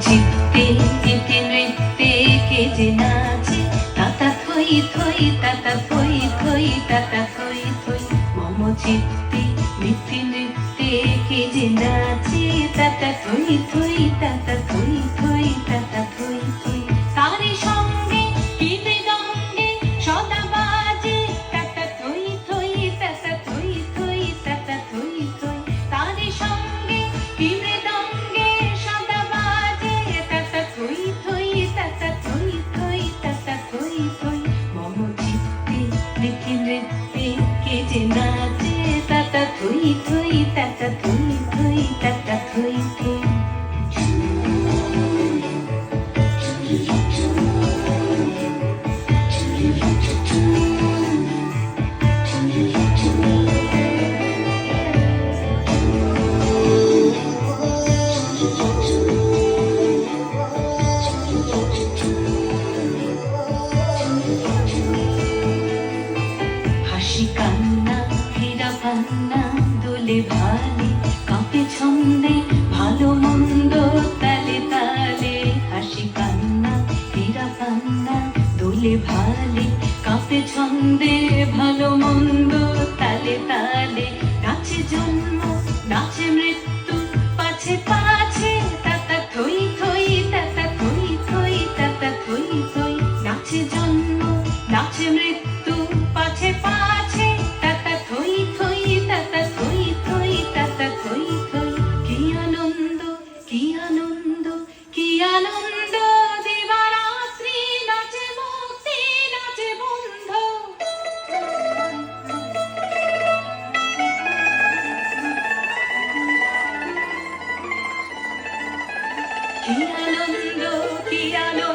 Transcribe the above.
চিত্তে গীতে নৃত্যে কে যে নাচে, তাতা থই থই তাতা থই থই তাতা থই থই। মম চিত্তে গীতে নৃত্যে কে যে নাচে, তাতা থই থই তাতা থই থই তাতা থই থই। তারি সঙ্গে কি মৃদঙ্গে সদা বাজে, তাতা থই থই তাতা থই থই তাতা থই থই। তারি সঙ্গে কি মৃদঙ্গে সদা বাজে, তাতা থই থই তাতা থই থই তাতা থই থই। মম চিত্তে গীতে নৃত্যে কে যে নাচে, তাতা থই থই তাতা থই থই তাতা থই থই। হাসি কান্না হীরা পান্না দোলে ভালে, কাঁপে ছন্দে ভালো মন্দ তালে তালে। হাসি কান্না হীরা পান্না দোলে ভালে, কাঁপে ছন্দে ভালো মন্দ তালে তালে। নাচে জন্ম নাচে মৃত্যু পাছে পাছে, তাতা থই থই তাতা থই থই তাতা থই থই। নাচে জন্ম নাচে মৃত্যু পাছে পাছে, তাতা থই থই তাতা থই থই তাতা থই থই। কি আনন্দ কি আনন্দ কি আনন্দ, দিবারাত্রি নাচে মুক্তি নাচে বন্ধ। কি আনন্দ কি আনন্দ